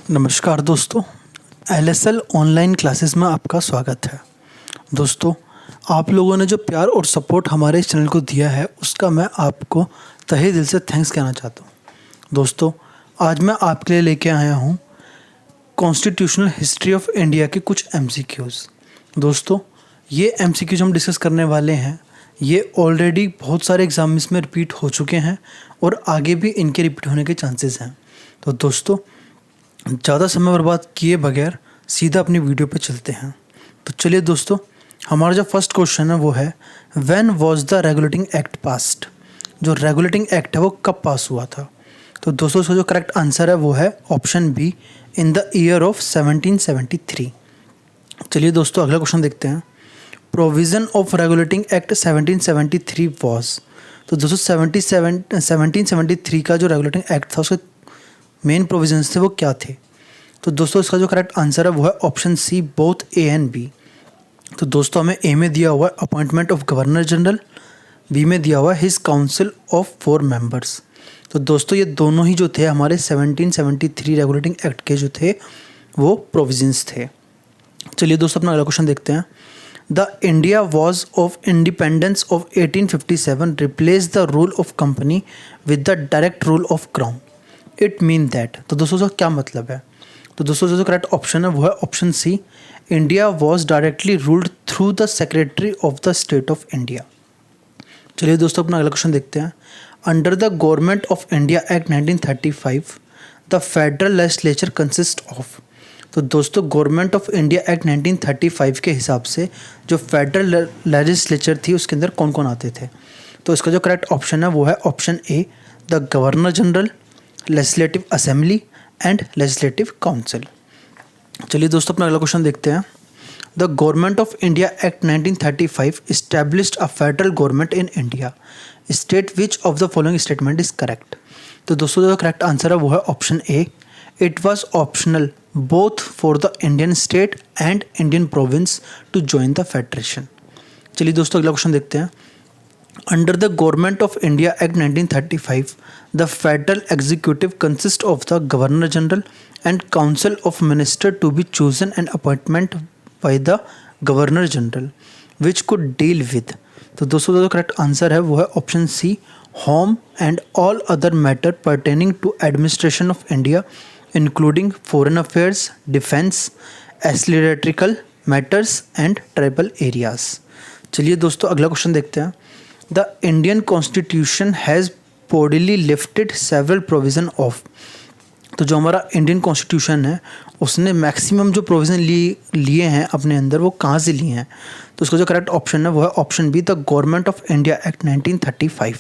नमस्कार दोस्तों, LSL online classes में आपका स्वागत है। दोस्तों, आप लोगों ने जो प्यार और सपोर्ट हमारे इस चैनल को दिया है उसका मैं आपको तहे दिल से थैंक्स कहना चाहता हूँ। दोस्तों, आज मैं आपके लिए लेके आया हूँ कॉन्स्टिट्यूशनल हिस्ट्री ऑफ इंडिया के कुछ एमसीक्यूज़। दोस्तों, ये एमसीक्यूज़ हम डिस्कस करने वाले हैं। ये ऑलरेडी बहुत सारे एग्जाम में रिपीट हो चुके हैं और आगे भी इनके रिपीट होने के चांसेस हैं। तो दोस्तों, ज़्यादा समय बर्बाद किए बगैर सीधा अपनी वीडियो पे चलते हैं। तो चलिए दोस्तों, हमारा जो फर्स्ट क्वेश्चन है वो है when was the regulating act passed. जो रेगुलेटिंग एक्ट है वो कब पास हुआ था? तो दोस्तों, इसका जो करेक्ट आंसर है वो है option B, in the year of 1773। चलिए दोस्तों, अगला क्वेश्चन देखते हैं। Provision of regulating act 1773 was. तो दोस्तों 1773 का जो रेगुलेटिंग एक्ट था उसके मेन प्रोविजंस थे वो क्या थे? तो दोस्तों, इसका जो करेक्ट आंसर है वो है option C, both A and B. तो दोस्तों, हमें ए में दिया हुआ है appointment of governor general, B में दिया हुआ है हिज काउंसिल ऑफ 4 मेंबर्स। तो दोस्तों, ये दोनों ही जो थे हमारे 1773 रेगुलेटिंग एक्ट के जो थे वो प्रोविजंस थे। चलिए दोस्तों, अपना अगला क्वेश्चन देखते हैं। The India was of independence of 1857 replace the rule of company with the direct rule of crown. It mean that. तो दोस्तों, इसका क्या मतलब है? तो दोस्तों, जो करेक्ट ऑप्शन है वो है option C, India was directly ruled through the secretary of the state of India. चलिए दोस्तों, अपना अगला क्वेश्चन देखते हैं। Under the government of India act 1935 the federal legislature consist of. तो दोस्तों, गवर्नमेंट ऑफ इंडिया एक्ट 1935 के हिसाब से जो फेडरल लेजिस्लेचर थी उसके अंदर कौन कौन आते थे? तो इसका जो करेक्ट ऑप्शन है वो है option A, the governor general, legislative assembly and legislative council. चलिए दोस्तों, अपना अगला क्वेश्चन देखते हैं। The government of India act 1935 established a federal government in India. State which of the following statement is correct. तो दोस्तों, जो करेक्ट आंसर है वो है option A, it was optional both for the Indian state and Indian province to join the federation. चलिए दोस्तों, अगला question देखते हैं। Under the Government of India Act 1935, the federal executive consists of the Governor General and Council of Ministers to be chosen and appointment by the Governor General, which could deal with। तो दोस्तों, जो correct answer है वो है option C, home and all other matter pertaining to administration of India, including foreign affairs, defense, ecclesiastical matters and tribal areas। चलिए दोस्तों, अगला question देखते हैं। The Indian Constitution has bodily lifted several provision of। तो जो हमारा Indian constitution है उसने मैक्सिमम जो प्रोविज़न लिए हैं अपने अंदर वो कहाँ से लिए हैं? तो उसका जो करेक्ट ऑप्शन है वो है option B, the government of India act 1935।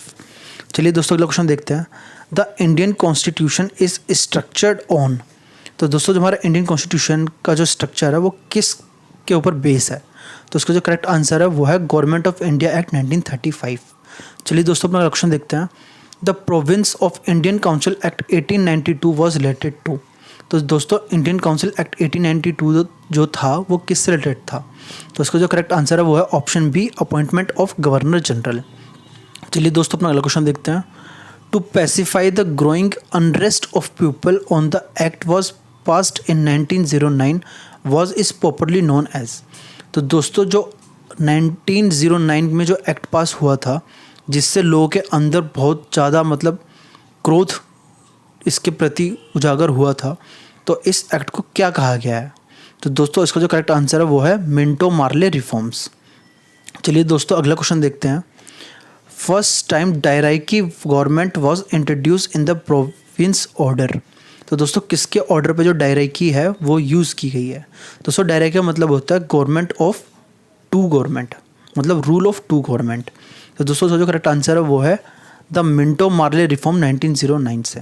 चलिए दोस्तों, अगला क्वेश्चन देखते हैं। The Indian constitution is structured on. तो दोस्तों, जो हमारा इंडियन कॉन्स्टिट्यूशन का जो स्ट्रक्चर है वो किस के ऊपर बेस है? तो उसका जो करेक्ट आंसर है वो है गवर्नमेंट ऑफ इंडिया एक्ट 1935। चलिए दोस्तों, अपना क्वेश्चन देखते हैं। The province of Indian council act 1892 was related to. तो दोस्तों, इंडियन काउंसिल एक्ट 1892 जो था वो किससे रिलेटेड था? तो उसका जो करेक्ट आंसर है वो है option B, appointment of governor general. चलिए दोस्तों, अपना अगला क्वेश्चन देखते हैं। To pacify the growing unrest of people on the act was passed in 1909 was is popularly known as. तो दोस्तों, जो 1909 में जो एक्ट पास हुआ था जिससे लोगों के अंदर बहुत ज़्यादा क्रोध इसके प्रति उजागर हुआ था, तो इस एक्ट को क्या कहा गया है? तो दोस्तों, इसका जो करेक्ट आंसर है वो है मिंटो मार्ले रिफॉर्म्स। चलिए दोस्तों, अगला क्वेश्चन देखते हैं। First time dyarchy government was introduce in the province order. तो दोस्तों, किसके ऑर्डर पे जो डायराकी है वो यूज़ की गई है? दोस्तों, डायराकी का मतलब होता है गवर्नमेंट ऑफ टू गवर्नमेंट, मतलब रूल ऑफ टू गवर्नमेंट। तो दोस्तों, जो करेक्ट आंसर है वो है द मिंटो मार्ले रिफॉर्म 1909 से।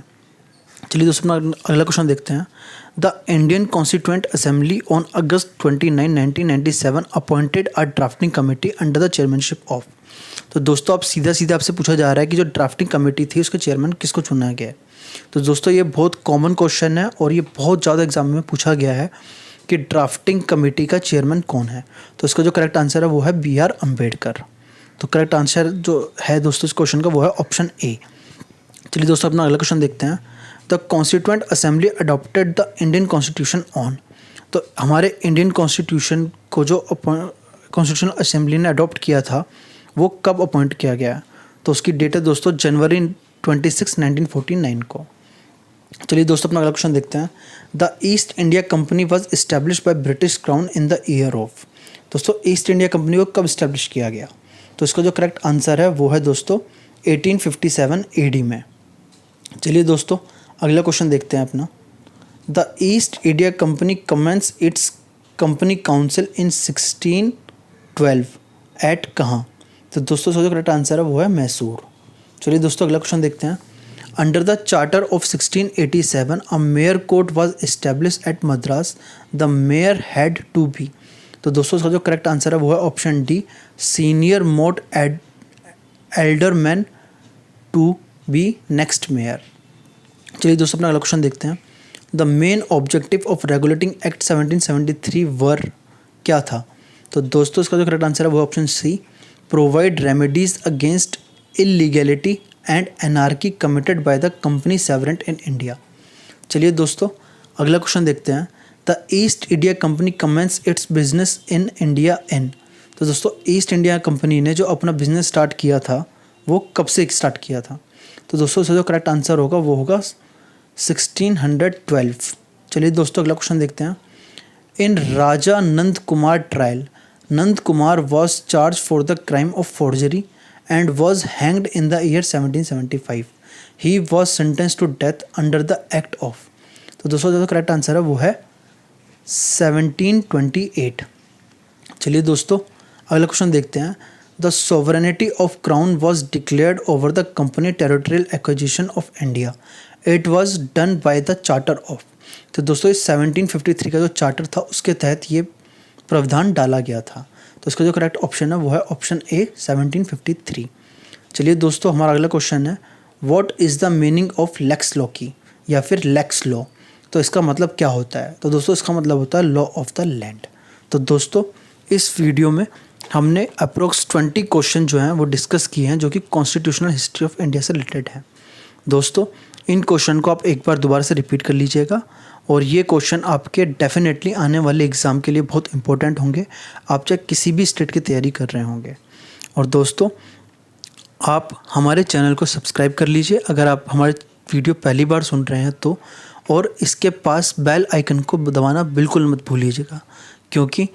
चलिए दोस्तों, अगला क्वेश्चन देखते हैं। The Indian constituent assembly on August 29, 1997 appointed a drafting committee under the chairmanship of. तो दोस्तों, अब सीधा सीधा आपसे पूछा जा रहा है कि जो ड्राफ्टिंग कमेटी थी उसके चेयरमैन किसको चुना गया है? तो दोस्तों, ये बहुत कॉमन क्वेश्चन है और ये बहुत ज़्यादा एग्जाम में पूछा गया है कि ड्राफ्टिंग कमेटी का चेयरमैन कौन है? तो इसका जो करेक्ट आंसर है वो है बी आर अम्बेडकर। तो करेक्ट आंसर जो है दोस्तों इस क्वेश्चन का वो है ऑप्शन ए। चलिए दोस्तों, अपना अगला क्वेश्चन देखते हैं। The constituent assembly adopted the Indian constitution on. तो हमारे इंडियन कॉन्स्टिट्यूशन को जो कॉन्स्टिट्यूशनल असेंबली ने अडॉप्ट किया था वो कब अपॉइंट किया गया? तो उसकी डेट है दोस्तों जनवरी 26, 1949 को। चलिए दोस्तों अपना अगला क्वेश्चन देखते हैं। The East India company was establish by British crown in the year of. दोस्तों ईस्ट इंडिया कंपनी को कब इस्टेब्लिश किया गया? तो इसका जो करेक्ट आंसर है वो है दोस्तों 1857 AD में। चलिए दोस्तों अगला क्वेश्चन देखते हैं अपना। The East India company commence its company council in 1612 at कहाँ? तो दोस्तों इसका जो करेक्ट आंसर है वो है मैसूर। चलिए दोस्तों अगला क्वेश्चन देखते हैं। Under the charter of 1687 a mayor court was establish at Madras, the mayor had to be. तो दोस्तों इसका जो करेक्ट आंसर है वो है option D, senior most alderman to be next mayor. चलिए दोस्तों अपना अगला क्वेश्चन देखते हैं। The main objective of regulating act 1773 were क्या था? तो दोस्तों इसका जो करेक्ट आंसर है वो option C, provide remedies against illegality and anarchy committed by the company servant in India. चलिए दोस्तों अगला क्वेश्चन देखते हैं। The East India company commence its business in India in. तो दोस्तों ईस्ट इंडिया कंपनी ने जो अपना बिजनेस स्टार्ट किया था वो कब से स्टार्ट किया था? तो दोस्तों इसका जो करेक्ट आंसर होगा वो होगा 1612। चलिए दोस्तों अगला क्वेश्चन देखते हैं। In Raja Nand Kumar trial, Nand Kumar was charge for the crime of forgery and was hanged in the year 1775. He was sentenced to death under the act of। तो दोस्तों जो करेक्ट आंसर है वो है 1728। चलिए दोस्तों अगला क्वेश्चन देखते हैं। The sovereignty of crown was declared over the company territorial acquisition of India, it was done by the charter of. तो दोस्तों इस 1753 का जो चार्टर था उसके तहत ये प्रावधान डाला गया था। तो इसका जो करेक्ट ऑप्शन है वो है ऑप्शन ए 1753। चलिए दोस्तों हमारा अगला क्वेश्चन है। What is the meaning of lex loci या फिर लेक्स लॉ? तो इसका मतलब क्या होता है? तो दोस्तों इसका मतलब होता है लॉ ऑफ द लैंड। तो दोस्तों इस वीडियो में हमने अप्रोक्स 20 क्वेश्चन जो हैं वो डिस्कस किए हैं जो कि कॉन्स्टिट्यूशनल हिस्ट्री ऑफ इंडिया से रिलेटेड है। दोस्तों इन क्वेश्चन को आप एक बार दोबारा से रिपीट कर लीजिएगा और ये क्वेश्चन आपके डेफिनेटली आने वाले एग्ज़ाम के लिए बहुत इंपॉर्टेंट होंगे, आप चाहे किसी भी स्टेट की तैयारी कर रहे होंगे। और दोस्तों आप हमारे चैनल को सब्सक्राइब कर लीजिए अगर आप हमारे वीडियो पहली बार सुन रहे हैं तो, और इसके पास बेल आइकन को दबाना बिल्कुल मत भूलिएगा, क्योंकि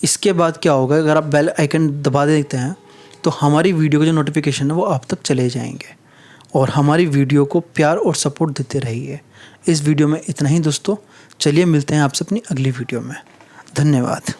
इसके बाद क्या होगा, अगर आप बेल आइकन दबा देते हैं तो हमारी वीडियो का जो नोटिफिकेशन है वो आप तक चले जाएंगे। और हमारी वीडियो को प्यार और सपोर्ट देते रहिए। इस वीडियो में इतना ही दोस्तों, चलिए मिलते हैं आपसे अपनी अगली वीडियो में। धन्यवाद।